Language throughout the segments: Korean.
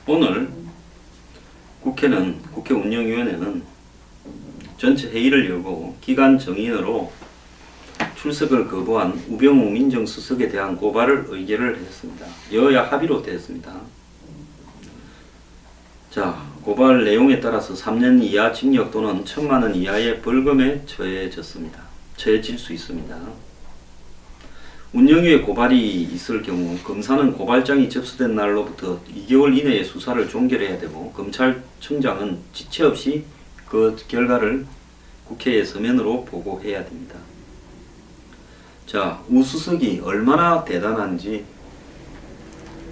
오늘 국회 운영위원회는 전체 회의를 열고 기간 정인으로 출석을 거부한 우병우 민정수석에 대한 고발을 의결을 했습니다. 여야 합의로 되었습니다. 자, 고발 내용에 따라서 3년 이하 징역 또는 1,000만 원 이하의 벌금에 처해질 수 있습니다. 운영위에 고발이 있을 경우 검사는 고발장이 접수된 날로부터 2개월 이내에 수사를 종결해야 되고, 검찰청장은 지체 없이 그 결과를 국회에 서면으로 보고해야 됩니다. 자, 우 수석이 얼마나 대단한지,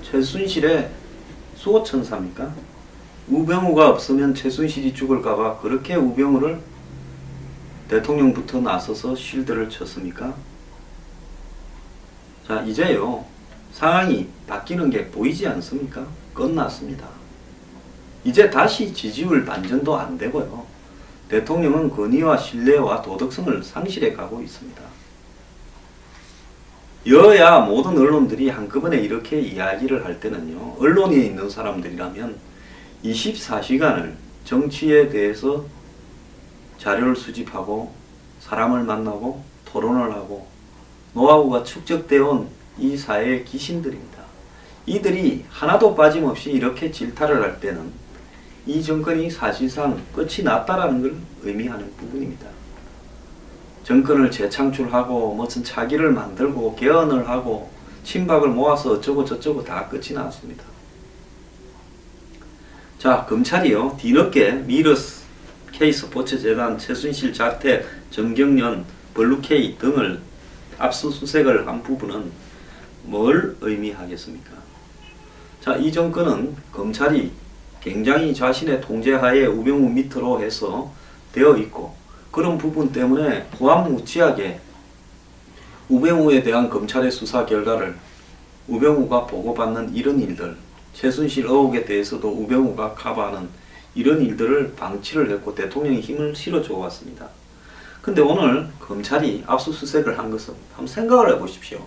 최순실의 수호천사입니까? 우병우가 없으면 최순실이 죽을까봐 그렇게 우병우를 대통령부터 나서서 쉴드를 쳤습니까? 자, 이제요, 상황이 바뀌는 게 보이지 않습니까? 끝났습니다. 이제 다시 지지율 반전도 안 되고요, 대통령은 권위와 신뢰와 도덕성을 상실해 가고 있습니다. 여야 모든 언론들이 한꺼번에 이렇게 이야기를 할 때는요, 언론에 있는 사람들이라면 24시간을 정치에 대해서 자료를 수집하고 사람을 만나고 토론을 하고 노하우가 축적되어 온 이 사회의 귀신들입니다. 이들이 하나도 빠짐없이 이렇게 질타를 할 때는 이 정권이 사실상 끝이 났다라는 걸 의미하는 부분입니다. 정권을 재창출하고 무슨 차기를 만들고 개헌을 하고 친박을 모아서 어쩌고 저쩌고 다 끝이 났습니다. 자, 검찰이요, 뒤늦게 미러스, K스포츠재단, 최순실 자택, 정경련, 블루K 등을 압수수색을 한 부분은 뭘 의미하겠습니까? 자, 이 정권은 검찰이 굉장히 자신의 통제하에 우병우 밑으로 해서 되어 있고, 그런 부분 때문에 무지하게 우병우에 대한 검찰의 수사 결과를 우병우가 보고받는 이런 일들, 최순실 의혹에 대해서도 우병우가 커버하는 이런 일들을 방치를 했고 대통령이 힘을 실어줘 왔습니다. 근데 오늘 검찰이 압수수색을 한 것은 한번 생각을 해보십시오.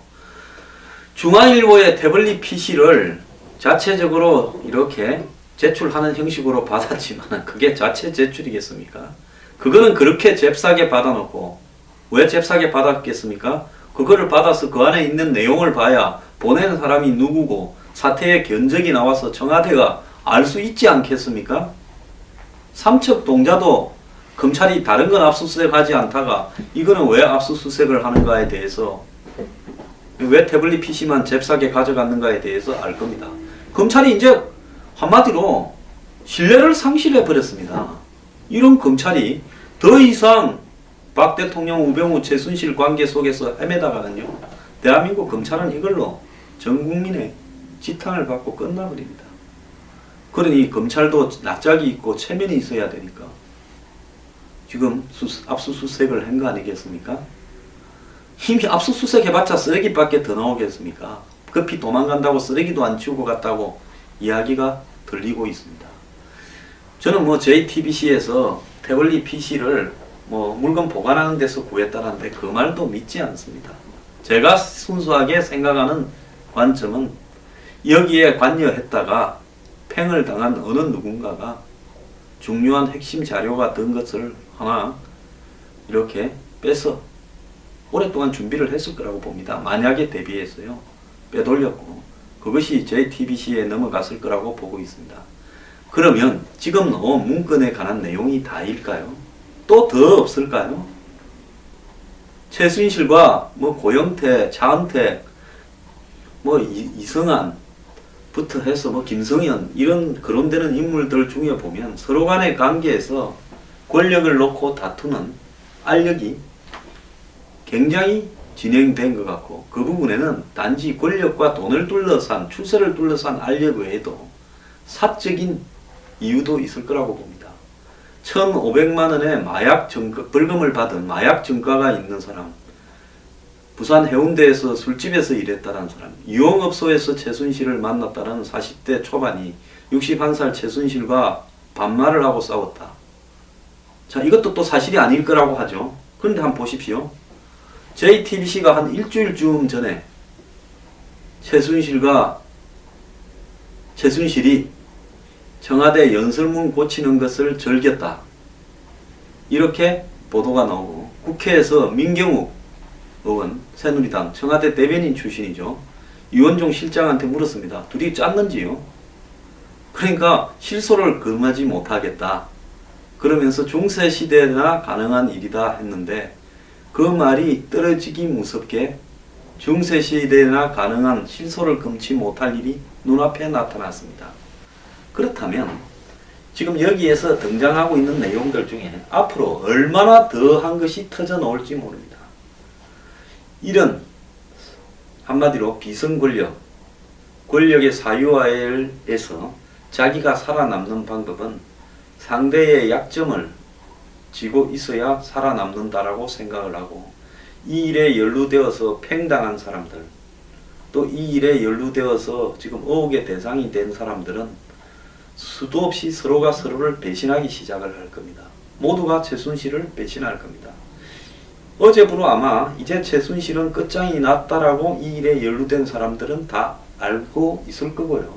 중앙일보의 태블릿 PC를 자체적으로 이렇게 제출하는 형식으로 받았지만 그게 자체 제출이겠습니까? 그거는 그렇게 잽싸게 받아놓고, 왜 잽싸게 받았겠습니까? 그거를 받아서 그 안에 있는 내용을 봐야 보낸 사람이 누구고 사태의 견적이 나와서 청와대가 알 수 있지 않겠습니까? 삼척동자도 검찰이 다른 건 압수수색하지 않다가 이거는 왜 압수수색을 하는가에 대해서, 왜 태블릿 PC만 잽싸게 가져갔는가에 대해서 알 겁니다. 검찰이 이제 한마디로 신뢰를 상실해 버렸습니다. 이런 검찰이 더 이상 박 대통령, 우병우, 최순실 관계 속에서 헤매다가는요, 대한민국 검찰은 이걸로 전 국민의 지탄을 받고 끝나버립니다. 그러니 검찰도 낯짝이 있고 체면이 있어야 되니까 지금 압수수색을 한 거 아니겠습니까? 힘이 압수수색 해봤자 쓰레기밖에 더 나오겠습니까? 급히 도망간다고 쓰레기도 안 치우고 갔다고 이야기가 들리고 있습니다. 저는 JTBC에서 태블릿 PC를 물건 보관하는 데서 구했다는데 그 말도 믿지 않습니다. 제가 순수하게 생각하는 관점은 여기에 관여했다가 팽을 당한 어느 누군가가 중요한 핵심 자료가 든 것을 하나 이렇게 빼서 오랫동안 준비를 했을 거라고 봅니다. 만약에 대비해서요, 빼돌렸고 그것이 JTBC에 넘어갔을 거라고 보고 있습니다. 그러면 지금 문건에 관한 내용이 다일까요? 또 더 없을까요? 최순실과 고영태, 차은택, 이성한부터 해서 김성현, 이런 거론되는 인물들 중에 보면 서로 간의 관계에서 권력을 놓고 다투는 알력이 굉장히 진행된 것 같고, 그 부분에는 단지 권력과 돈을 둘러싼, 출세를 둘러싼 알력 외에도 사적인 이유도 있을 거라고 봅니다. 1,500만 원의 벌금을 받은 마약 증가가 있는 사람, 부산 해운대에서 술집에서 일했다는 사람, 유흥업소에서 최순실을 만났다는 40대 초반이 61살 최순실과 반말을 하고 싸웠다. 자, 이것도 또 사실이 아닐 거라고 하죠. 그런데 한번 보십시오. JTBC가 한 일주일쯤 전에 최순실이 청와대 연설문 고치는 것을 즐겼다. 이렇게 보도가 나오고 국회에서 민경욱 의원, 새누리당 청와대 대변인 출신이죠. 유원종 실장한테 물었습니다. 둘이 짰는지요? 그러니까 실소를 금하지 못하겠다. 그러면서 중세시대나 가능한 일이다 했는데 그 말이 떨어지기 무섭게 중세시대나 가능한 실소를 금치 못할 일이 눈앞에 나타났습니다. 그렇다면 지금 여기에서 등장하고 있는 내용들 중에 앞으로 얼마나 더한 것이 터져 나올지 모릅니다. 이런 한마디로 비선권력, 권력의 사유화에서 자기가 살아남는 방법은 상대의 약점을 쥐고 있어야 살아남는다라고 생각을 하고 이 일에 연루되어서 팽당한 사람들 또 이 일에 연루되어서 지금 의혹의 대상이 된 사람들은 수도 없이 서로가 서로를 배신하기 시작을 할 겁니다. 모두가 최순실을 배신할 겁니다. 어제부로 아마 이제 최순실은 끝장이 났다라고 이 일에 연루된 사람들은 다 알고 있을 거고요.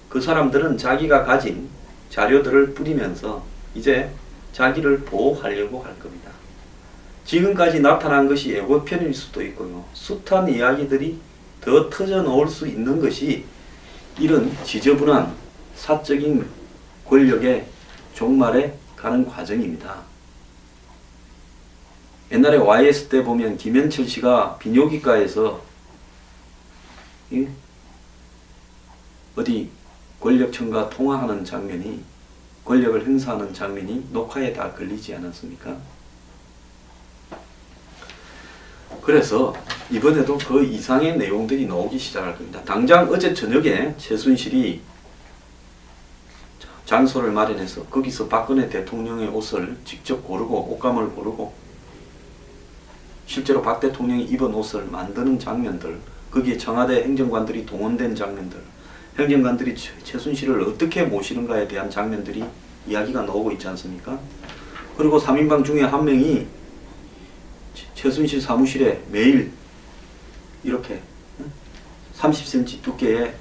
그 사람들은 자기가 가진 자료들을 뿌리면서 이제 자기를 보호하려고 할 겁니다. 지금까지 나타난 것이 예고편일 수도 있고요. 숱한 이야기들이 더 터져 나올 수 있는 것이 이런 지저분한 사적인 권력의 종말에 가는 과정입니다. 옛날에 YS 때 보면 김현철 씨가 비뇨기과에서 어디 권력층과 통화하는 장면이 권력을 행사하는 장면이 녹화에 다 걸리지 않았습니까? 그래서 이번에도 그 이상의 내용들이 나오기 시작할 겁니다. 당장 어제 저녁에 최순실이 장소를 마련해서 거기서 박근혜 대통령의 옷을 직접 고르고 옷감을 고르고 실제로 박 대통령이 입은 옷을 만드는 장면들, 거기에 청와대 행정관들이 동원된 장면들, 행정관들이 최순실을 어떻게 모시는가에 대한 장면들이 이야기가 나오고 있지 않습니까? 그리고 3인방 중에 한 명이 최순실 사무실에 매일 이렇게 30cm 두께의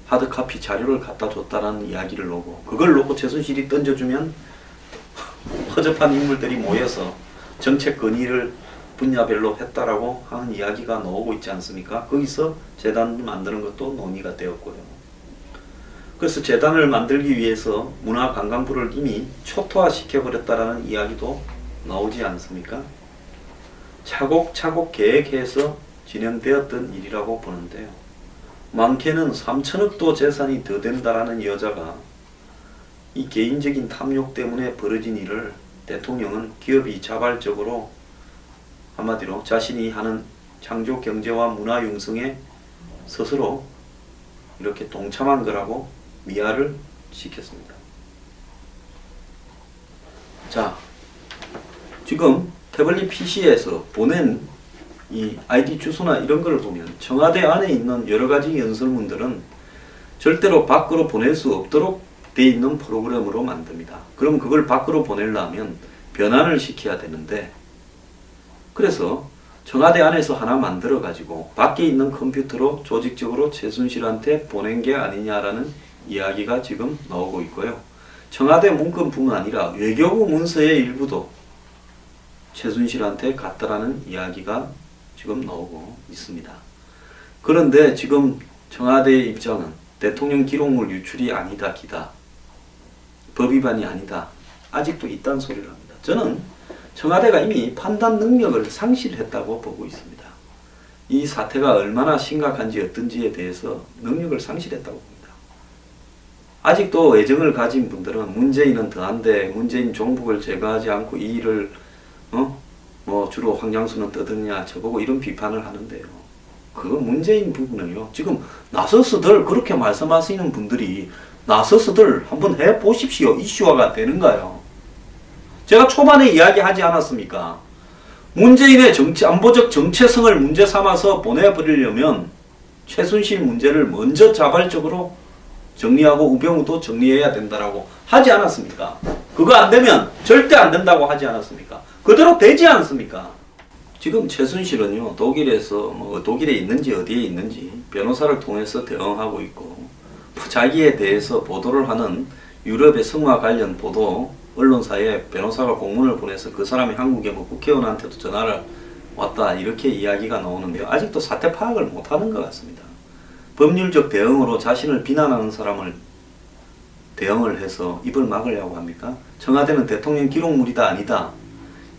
하드카피 자료를 갖다 줬다라는 이야기를 놓고 그걸 놓고 최순실이 던져주면 허접한 인물들이 모여서 정책 건의를 분야별로 했다라고 하는 이야기가 나오고 있지 않습니까? 거기서 재단 만드는 것도 논의가 되었고요. 그래서 재단을 만들기 위해서 문화관광부를 이미 초토화시켜버렸다라는 이야기도 나오지 않습니까? 차곡차곡 계획해서 진행되었던 일이라고 보는데요. 많게는 3천억도 재산이 더 된다라는 여자가 이 개인적인 탐욕 때문에 벌어진 일을 대통령은 기업이 자발적으로 한마디로 자신이 하는 창조 경제와 문화 융성에 스스로 이렇게 동참한 거라고 미화를 시켰습니다. 자, 지금 태블릿 PC에서 보낸 이 아이디 주소나 이런 걸 보면 청와대 안에 있는 여러 가지 연설문들은 절대로 밖으로 보낼 수 없도록 돼 있는 프로그램으로 만듭니다. 그럼 그걸 밖으로 보내려면 변환을 시켜야 되는데 그래서 청와대 안에서 하나 만들어 가지고 밖에 있는 컴퓨터로 조직적으로 최순실한테 보낸 게 아니냐라는 이야기가 지금 나오고 있고요. 청와대 문건뿐만 아니라 외교부 문서의 일부도 최순실한테 갔다라는 이야기가 지금 나오고 있습니다. 그런데 지금 청와대의 입장은 대통령 기록물 유출이 아니다 기다. 법 위반이 아니다. 아직도 이딴 소리를 합니다. 저는 청와대가 이미 판단 능력을 상실했다고 보고 있습니다. 이 사태가 얼마나 심각한지 어떤지에 대해서 능력을 상실했다고 봅니다. 아직도 애정을 가진 분들은 문재인은 더한데 문재인 종북을 제거하지 않고 이 일을 뭐 주로 황장수는 떠드냐 저보고 이런 비판을 하는데요. 그 문재인 부분은요. 지금 나서서들 그렇게 말씀하시는 분들이 나서서들 한번 해보십시오. 이슈화가 되는가요? 제가 초반에 이야기하지 않았습니까? 문재인의 안보적 정체성을 문제 삼아서 보내버리려면 최순실 문제를 먼저 자발적으로 정리하고 우병우도 정리해야 된다라고 하지 않았습니까? 그거 안 되면 절대 안 된다고 하지 않았습니까? 그대로 되지 않습니까? 지금 최순실은요, 독일에 있는지 어디에 있는지 변호사를 통해서 대응하고 있고, 자기에 대해서 보도를 하는 유럽의 성화 관련 보도 언론사에 변호사가 공문을 보내서 그 사람이 한국의 뭐 국회의원한테도 전화를 왔다 이렇게 이야기가 나오는데요. 아직도 사태 파악을 못하는 것 같습니다. 법률적 대응으로 자신을 비난하는 사람을 대응을 해서 입을 막으려고 합니까? 청와대는 대통령 기록물이다 아니다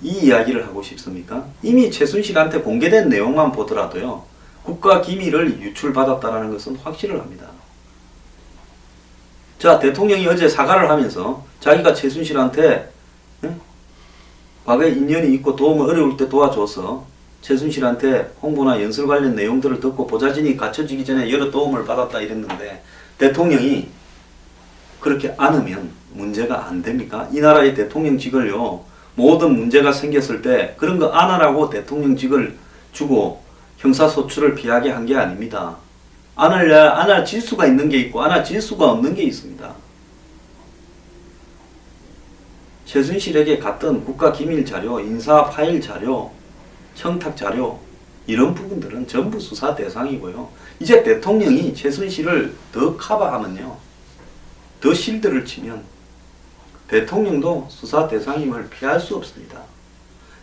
이 이야기를 하고 싶습니까? 이미 최순실한테 공개된 내용만 보더라도요. 국가 기밀을 유출받았다는 것은 확실을 합니다. 자, 대통령이 어제 사과를 하면서 자기가 최순실한테 과거에 인연이 있고 도움을 어려울 때 도와줘서 최순실한테 홍보나 연설 관련 내용들을 듣고 보좌진이 갖춰지기 전에 여러 도움을 받았다 이랬는데 대통령이 그렇게 안으면 문제가 안 됩니까? 이 나라의 대통령직을요. 모든 문제가 생겼을 때 그런 거 안 하라고 대통령직을 주고 형사소출을 피하게 한 게 아닙니다. 안아질 수가 있는 게 있고 안아질 수가 없는 게 있습니다. 최순실에게 갔던 국가기밀자료, 인사파일 자료, 청탁자료 이런 부분들은 전부 수사 대상이고요. 이제 대통령이 최순실을 더 커버하면요. 더 실드를 치면 대통령도 수사 대상임을 피할 수 없습니다.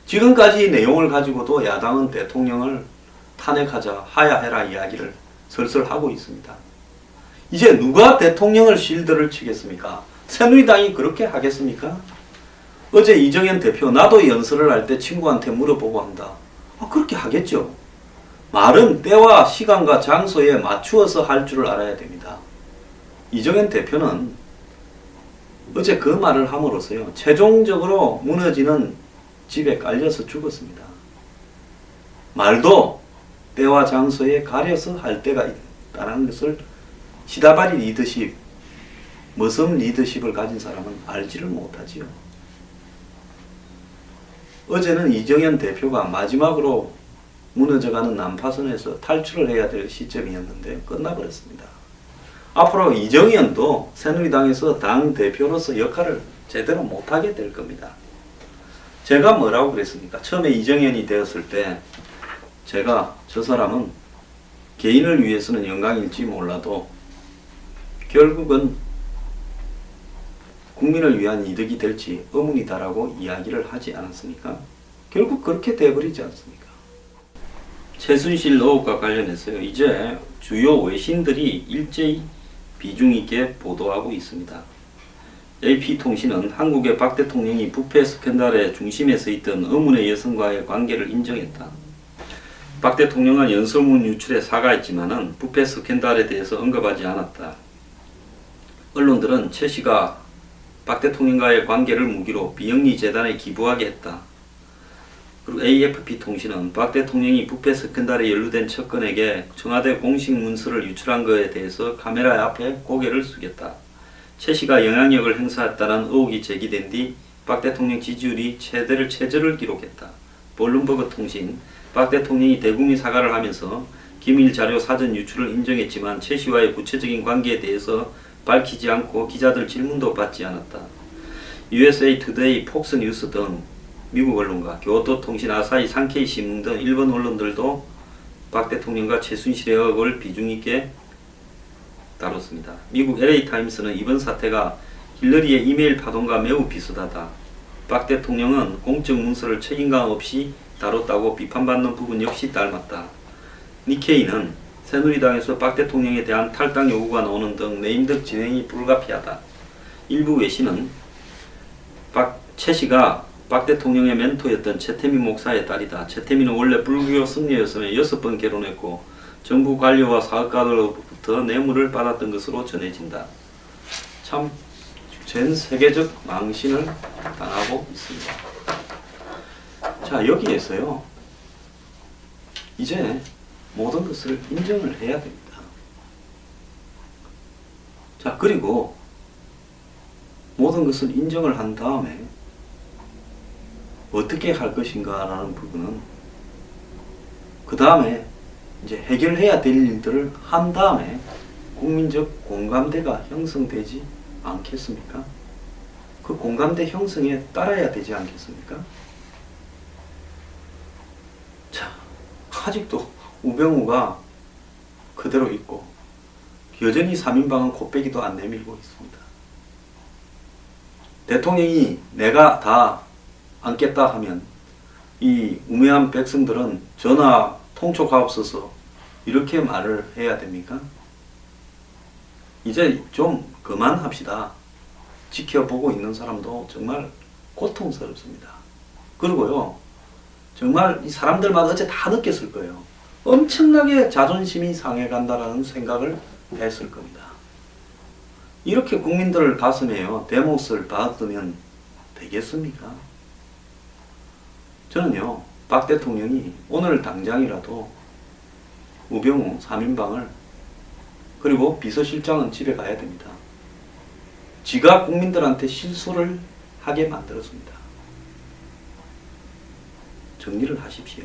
지금까지 내용을 가지고도 야당은 대통령을 탄핵하자 하야해라 이야기를 설설 하고 있습니다. 이제 누가 대통령을 실드를 치겠습니까? 새누리당이 그렇게 하겠습니까? 어제 이정현 대표 나도 연설을 할 때 친구한테 물어보고 한다. 그렇게 하겠죠. 말은 때와 시간과 장소에 맞추어서 할 줄을 알아야 됩니다. 이정현 대표는 어제 그 말을 함으로써요. 최종적으로 무너지는 집에 깔려서 죽었습니다. 말도 때와 장소에 가려서 할 때가 있다는 것을 시다바리 리더십, 머슴 리더십을 가진 사람은 알지를 못하지요. 어제는 이정현 대표가 마지막으로 무너져가는 난파선에서 탈출을 해야 될 시점이었는데 끝나버렸습니다. 앞으로 이정현도 새누리당에서 당대표로서 역할을 제대로 못하게 될 겁니다. 제가 뭐라고 그랬습니까? 처음에 이정현이 되었을 때 제가 저 사람은 개인을 위해서는 영광일지 몰라도 결국은 국민을 위한 이득이 될지 의문이다라고 이야기를 하지 않았습니까? 결국 그렇게 돼버리지 않습니까? 최순실 의혹과 관련해서요. 이제 주요 외신들이 일제히 비중 있게 보도하고 있습니다. AP통신은 한국의 박 대통령이 부패 스캔들의 중심에 서 있던 의문의 여성과의 관계를 인정했다. 박 대통령은 연설문 유출에 사과했지만은 부패 스캔들에 대해서 언급하지 않았다. 언론들은 최 씨가 박 대통령과의 관계를 무기로 비영리 재단에 기부하게 했다. 그리고 AFP통신은 박 대통령이 부패 스캔들에 연루된 측근에게 청와대 공식 문서를 유출한 것에 대해서 카메라 앞에 고개를 숙였다. 최 씨가 영향력을 행사했다는 의혹이 제기된 뒤 박 대통령 지지율이 최저를 기록했다. 블룸버그 통신, 박 대통령이 대국민 사과를 하면서 기밀 자료 사전 유출을 인정했지만 최 씨와의 구체적인 관계에 대해서 밝히지 않고 기자들 질문도 받지 않았다. USA 투데이, 폭스뉴스 등 미국 언론과 교토통신, 아사히, 산케이 신문 등 일본 언론들도 박 대통령과 최순실의 의혹을 비중 있게 다뤘습니다. 미국 LA타임스는 이번 사태가 힐러리의 이메일 파동과 매우 비슷하다. 박 대통령은 공적 문서를 책임감 없이 다뤘다고 비판받는 부분 역시 닮았다. 니케이는 새누리당에서 박 대통령에 대한 탈당 요구가 나오는 등 내임덕 진행이 불가피하다. 일부 외신은 최 씨가 박 대통령의 멘토였던 최태민 목사의 딸이다. 최태민은 원래 불교 승려였으며 6번 결혼했고 정부 관료와 사업가들로부터 뇌물을 받았던 것으로 전해진다. 참 전 세계적 망신을 당하고 있습니다. 자, 여기에서요. 이제 모든 것을 인정을 해야 됩니다. 자, 그리고 모든 것을 인정을 한 다음에 어떻게 할 것인가 라는 부분은 그 다음에 이제 해결해야 될 일들을 한 다음에 국민적 공감대가 형성되지 않겠습니까? 그 공감대 형성에 따라야 되지 않겠습니까? 자, 아직도 우병우가 그대로 있고 여전히 3인방은 코빼기도 안 내밀고 있습니다. 대통령이 내가 다 안겠다 하면 이 우매한 백성들은 전화 통촉하옵소서 이렇게 말을 해야 됩니까? 이제 좀 그만합시다. 지켜보고 있는 사람도 정말 고통스럽습니다. 그리고요, 정말 이 사람들마다 어제 다 느꼈을 거예요. 엄청나게 자존심이 상해간다라는 생각을 했을 겁니다. 이렇게 국민들 가슴에요, 대못을 받으면 되겠습니까? 저는요, 박 대통령이 오늘 당장이라도 우병우 3인방을 그리고 비서실장은 집에 가야 됩니다. 지가 국민들한테 실소를 하게 만들었습니다. 정리를 하십시오.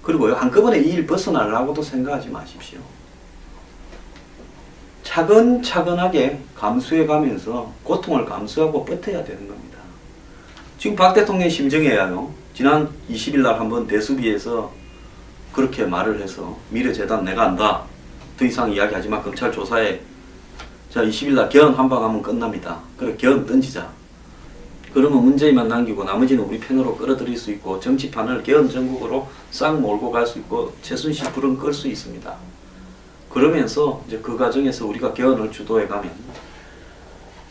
그리고요, 한꺼번에 이 일 벗어나려고도 생각하지 마십시오. 차근차근하게 감수해 가면서 고통을 감수하고 버텨야 되는 겁니다. 지금 박 대통령 심정이에요. 지난 20일 날 한번 대수비에서 그렇게 말을 해서 미래재단 내가 안다. 더 이상 이야기하지 마. 검찰 조사에. 자, 20일 날 개헌 한 방 하면 끝납니다. 그래, 개헌 던지자. 그러면 문재인만 남기고 나머지는 우리 편으로 끌어들일 수 있고 정치판을 개헌 전국으로 싹 몰고 갈 수 있고 최순실 불은 끌 수 있습니다. 그러면서 이제 그 과정에서 우리가 개헌을 주도해 가면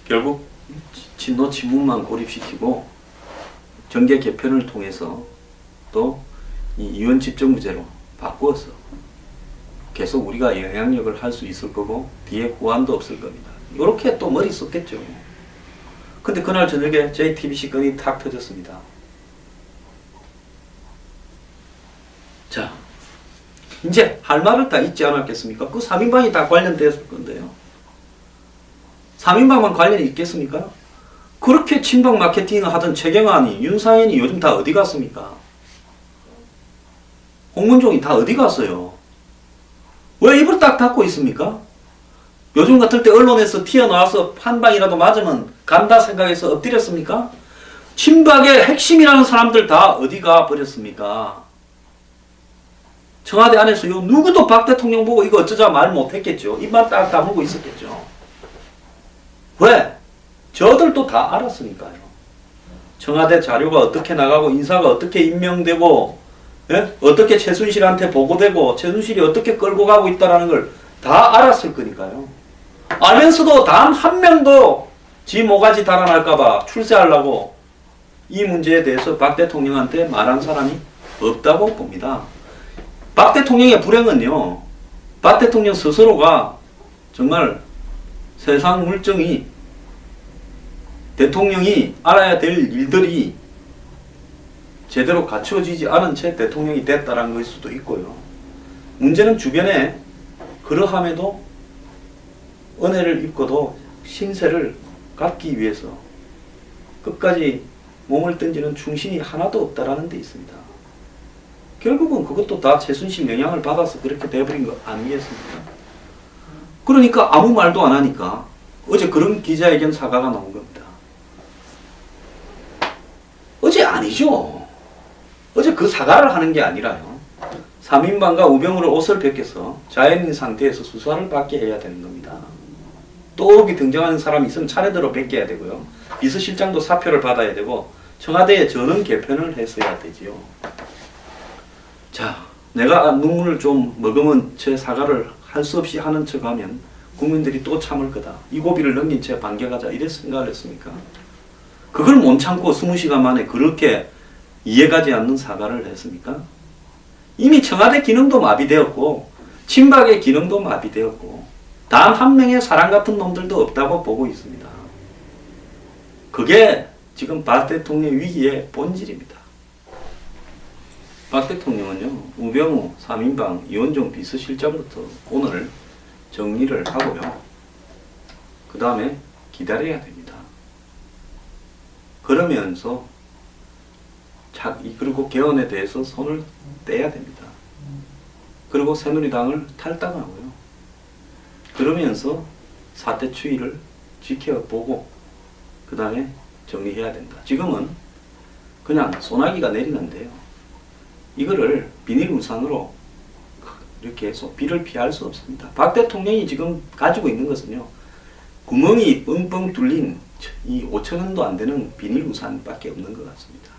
결국 친노 친문만 고립시키고 정계 개편을 통해서 또 이 이원 집정부제로 바꾸어서 계속 우리가 영향력을 할 수 있을 거고 뒤에 후환도 없을 겁니다. 이렇게 또 머리 썼겠죠. 근데 그날 저녁에 JTBC 건이 탁 터졌습니다. 자, 이제 할 말을 다 잊지 않았겠습니까? 그 3인방이 다 관련됐을 건데요. 3인방만 관련이 있겠습니까? 그렇게 친박 마케팅을 하던 최경환이, 윤상현이 요즘 다 어디 갔습니까? 홍문종이 다 어디 갔어요? 왜 입을 딱 닫고 있습니까? 요즘 같을 때 언론에서 튀어나와서 한 방이라도 맞으면 간다 생각해서 엎드렸습니까? 친박의 핵심이라는 사람들 다 어디가 버렸습니까? 청와대 안에서 요 누구도 박 대통령 보고 이거 어쩌자 말 못했겠죠. 입만 딱 다물고 있었겠죠. 왜? 저들도 다 알았으니까요. 청와대 자료가 어떻게 나가고 인사가 어떻게 임명되고 어떻게 최순실한테 보고되고 최순실이 어떻게 끌고 가고 있다는 걸 다 알았을 거니까요. 알면서도 단 한 명도 지 모가지 달아날까봐 출세하려고 이 문제에 대해서 박 대통령한테 말한 사람이 없다고 봅니다. 박 대통령의 불행은요, 박 대통령 스스로가 정말 세상 물정이 대통령이 알아야 될 일들이 제대로 갖추어지지 않은 채 대통령이 됐다는 것일 수도 있고요. 문제는 주변에 그러함에도 은혜를 입고도 신세를 갖기 위해서 끝까지 몸을 던지는 충신이 하나도 없다라는 데 있습니다. 결국은 그것도 다 최순실 영향을 받아서 그렇게 돼버린 거 아니겠습니까? 그러니까 아무 말도 안 하니까 어제 그런 기자회견 사과가 나온 겁니다. 어제 아니죠. 어제 그 사과를 하는 게 아니라요. 3인방과 우병우를 옷을 벗겨서 자연인 상태에서 수사를 받게 해야 되는 겁니다. 또 여기 등장하는 사람이 있으면 차례대로 뺏겨야 되고요. 비서실장도 사표를 받아야 되고 청와대에 전원 개편을 했어야 되지요. 자, 내가 눈물을 좀 머금은 제 사과를 할 수 없이 하는 척하면 국민들이 또 참을 거다. 이 고비를 넘긴 채 반격하자 이래 생각을 했습니까? 그걸 못 참고 20시간 만에 그렇게 이해가지 않는 사과를 했습니까? 이미 청와대 기능도 마비되었고 친박의 기능도 마비되었고 단 한 명의 사람 같은 놈들도 없다고 보고 있습니다. 그게 지금 박 대통령 위기의 본질입니다. 박 대통령은요, 우병우 3인방 이원종 비서실장부터 오늘 정리를 하고요. 그 다음에 기다려야 됩니다. 그러면서 그리고 개헌에 대해서 손을 떼야 됩니다. 그리고 새누리당을 탈당하고요. 그러면서 사태 추이를 지켜보고 그 다음에 정리해야 된다. 지금은 그냥 소나기가 내리는데요. 이거를 비닐우산으로 이렇게 해서 비를 피할 수 없습니다. 박 대통령이 지금 가지고 있는 것은요, 구멍이 뻥뻥 뚫린 이 5천 원도 안 되는 비닐 우산밖에 없는 것 같습니다.